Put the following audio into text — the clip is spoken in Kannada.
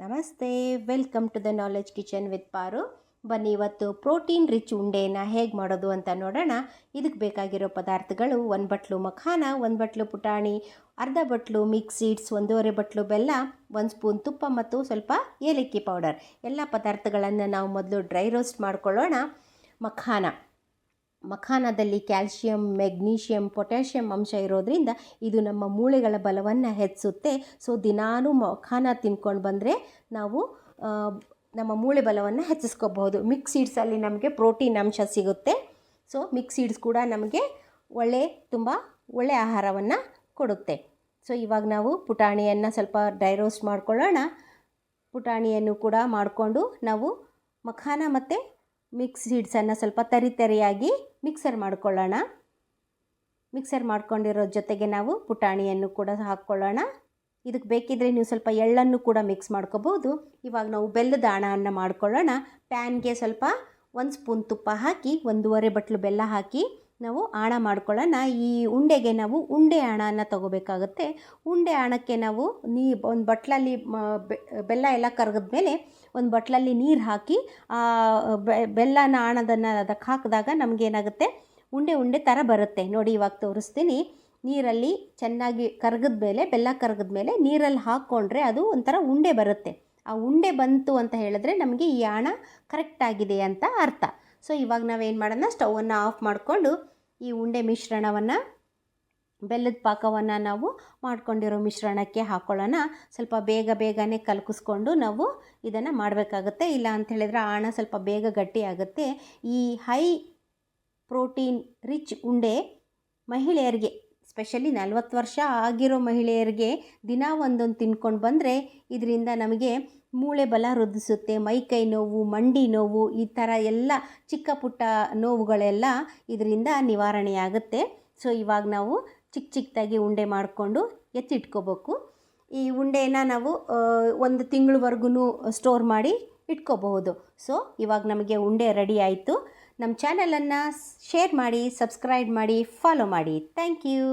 ನಮಸ್ತೆ, welcome to the knowledge kitchen with Paru. ಬನ್ನಿ ಇವತ್ತು ಪ್ರೋಟೀನ್ ರಿಚ್ ಉಂಡೆಯನ್ನು ಹೇಗೆ ಮಾಡೋದು ಅಂತ ನೋಡೋಣ. ಇದಕ್ಕೆ ಬೇಕಾಗಿರೋ ಪದಾರ್ಥಗಳು: 1 ಬಟ್ಲು ಮಖಾನ, 1 ಬಟ್ಲು ಪುಟಾಣಿ, ಅರ್ಧ ಬಟ್ಲು ಮಿಕ್ಸ್ ಸೀಡ್ಸ್, 1.5 ಬಟ್ಲು ಬೆಲ್ಲ, 1 ಸ್ಪೂನ್ ತುಪ್ಪ ಮತ್ತು ಸ್ವಲ್ಪ ಏಲಕ್ಕಿ ಪೌಡರ್. ಎಲ್ಲ ಪದಾರ್ಥಗಳನ್ನು ನಾವು ಮೊದಲು ಡ್ರೈ ರೋಸ್ಟ್ ಮಾಡ್ಕೊಳ್ಳೋಣ. ಮಖಾನದಲ್ಲಿ ಕ್ಯಾಲ್ಶಿಯಂ, ಮೆಗ್ನೀಷಿಯಂ, ಪೊಟ್ಯಾಷಿಯಂ ಅಂಶ ಇರೋದ್ರಿಂದ ಇದು ನಮ್ಮ ಮೂಳೆಗಳ ಬಲವನ್ನು ಹೆಚ್ಚಿಸುತ್ತೆ. ಸೊ ದಿನಾನೂ ಮಖಾನ ತಿನ್ಕೊಂಡು ಬಂದರೆ ನಾವು ನಮ್ಮ ಮೂಳೆ ಬಲವನ್ನು ಹೆಚ್ಚಿಸ್ಕೋಬಹುದು. ಮಿಕ್ಸ್ ಸೀಡ್ಸಲ್ಲಿ ನಮಗೆ ಪ್ರೋಟೀನ್ ಅಂಶ ಸಿಗುತ್ತೆ. ಸೊ ಮಿಕ್ಸ್ ಸೀಡ್ಸ್ ಕೂಡ ನಮಗೆ ತುಂಬ ಒಳ್ಳೆಯ ಆಹಾರವನ್ನು ಕೊಡುತ್ತೆ. ಸೊ ಇವಾಗ ನಾವು ಪುಟಾಣಿಯನ್ನು ಸ್ವಲ್ಪ ಡ್ರೈ ರೋಸ್ಟ್ ಮಾಡ್ಕೊಳ್ಳೋಣ. ಪುಟಾಣಿಯನ್ನು ಕೂಡ ಮಾಡಿಕೊಂಡು ನಾವು ಮಖಾನ ಮತ್ತು ಮಿಕ್ಸ್ ಸೀಡ್ಸನ್ನು ಸ್ವಲ್ಪ ತರಿಯಾಗಿ ಮಿಕ್ಸರ್ ಮಾಡ್ಕೊಳ್ಳೋಣ. ಮಿಕ್ಸರ್ ಮಾಡ್ಕೊಂಡಿರೋ ಜೊತೆಗೆ ನಾವು ಪುಟಾಣಿಯನ್ನು ಕೂಡ ಹಾಕ್ಕೊಳ್ಳೋಣ. ಇದಕ್ಕೆ ಬೇಕಿದ್ದರೆ ನೀವು ಸ್ವಲ್ಪ ಎಳ್ಳನ್ನು ಕೂಡ ಮಿಕ್ಸ್ ಮಾಡ್ಕೋಬೋದು. ಇವಾಗ ನಾವು ಬೆಲ್ಲದ ಆಣವನ್ನು ಮಾಡ್ಕೊಳ್ಳೋಣ. ಪ್ಯಾನ್ಗೆ ಸ್ವಲ್ಪ 1 ಸ್ಪೂನ್ ತುಪ್ಪ ಹಾಕಿ 1.5 ಬಟ್ಲು ಬೆಲ್ಲ ಹಾಕಿ ನಾವು ಆಣ ಮಾಡ್ಕೊಳ್ಳೋಣ. ಈ ಉಂಡೆಗೆ ನಾವು ಉಂಡೆ ಆಣನ ತೊಗೋಬೇಕಾಗುತ್ತೆ. ಉಂಡೆ ಆಣಕ್ಕೆ ನಾವು ಒಂದು ಬಟ್ಲಲ್ಲಿ ಬೆಲ್ಲ ಎಲ್ಲ ಕರಗಿದ್ಮೇಲೆ ಒಂದು ಬಟ್ಲಲ್ಲಿ ನೀರು ಹಾಕಿ ಬೆಲ್ಲನ ಆಣದನ್ನು ಅದಕ್ಕೆ ಹಾಕಿದಾಗ ನಮಗೇನಾಗುತ್ತೆ, ಉಂಡೆ ಥರ ಬರುತ್ತೆ. ನೋಡಿ ಇವಾಗ ತೋರಿಸ್ತೀನಿ. ನೀರಲ್ಲಿ ಚೆನ್ನಾಗಿ ಕರಗಿದ್ಮೇಲೆ, ಬೆಲ್ಲ ಕರಗಿದ್ಮೇಲೆ ನೀರಲ್ಲಿ ಹಾಕ್ಕೊಂಡ್ರೆ ಅದು ಒಂಥರ ಉಂಡೆ ಬರುತ್ತೆ. ಆ ಉಂಡೆ ಬಂತು ಅಂತ ಹೇಳಿದ್ರೆ ನಮಗೆ ಈ ಆಣ ಕರೆಕ್ಟಾಗಿದೆ ಅಂತ ಅರ್ಥ. ಸೊ ಇವಾಗ ನಾವೇನು ಮಾಡೋಣ, ಸ್ಟವನ್ನು ಆಫ್ ಮಾಡಿಕೊಂಡು ಈ ಉಂಡೆ ಮಿಶ್ರಣವನ್ನು, ಬೆಲ್ಲದ ಪಾಕವನ್ನು ನಾವು ಮಾಡ್ಕೊಂಡಿರೋ ಮಿಶ್ರಣಕ್ಕೆ ಹಾಕ್ಕೊಳ್ಳೋಣ. ಸ್ವಲ್ಪ ಬೇಗನೆ ಕಲಕಿಸ್ಕೊಂಡು ನಾವು ಇದನ್ನು ಮಾಡಬೇಕಾಗುತ್ತೆ. ಇಲ್ಲ ಅಂತ ಹೇಳಿದರೆ ಆಣ ಸ್ವಲ್ಪ ಬೇಗ ಗಟ್ಟಿ ಆಗುತ್ತೆ. ಈ ಹೈ ಪ್ರೋಟೀನ್ ರಿಚ್ ಉಂಡೆ ಮಹಿಳೆಯರಿಗೆ, ಸ್ಪೆಷಲಿ 40 ವರ್ಷ ಆಗಿರೋ ಮಹಿಳೆಯರಿಗೆ ದಿನ ಒಂದೊಂದು ತಿನ್ಕೊಂಡು ಬಂದರೆ ಇದರಿಂದ ನಮಗೆ ಮೂಳೆ ಬಲ ವೃದ್ಧಿಸುತ್ತೆ. ಮೈಕೈ ನೋವು, ಮಂಡಿ ನೋವು, ಈ ಥರ ಎಲ್ಲ ಚಿಕ್ಕ ಪುಟ್ಟ ನೋವುಗಳೆಲ್ಲ ಇದರಿಂದ ನಿವಾರಣೆಯಾಗುತ್ತೆ. ಸೊ ಇವಾಗ ನಾವು ಚಿಕ್ಕದಾಗಿ ಉಂಡೆ ಮಾಡಿಕೊಂಡು ಎತ್ತಿಟ್ಕೋಬೇಕು. ಈ ಉಂಡೆನ ನಾವು 1 ತಿಂಗಳವರೆಗೂ ಸ್ಟೋರ್ ಮಾಡಿ ಇಟ್ಕೋಬಹುದು. ಸೊ ಇವಾಗ ನಮಗೆ ಉಂಡೆ ರೆಡಿ ಆಯಿತು. ನಮ್ಮ ಚಾನಲನ್ನು ಶೇರ್ ಮಾಡಿ, ಸಬ್ಸ್ಕ್ರೈಬ್ ಮಾಡಿ, ಫಾಲೋ ಮಾಡಿ. Thank you.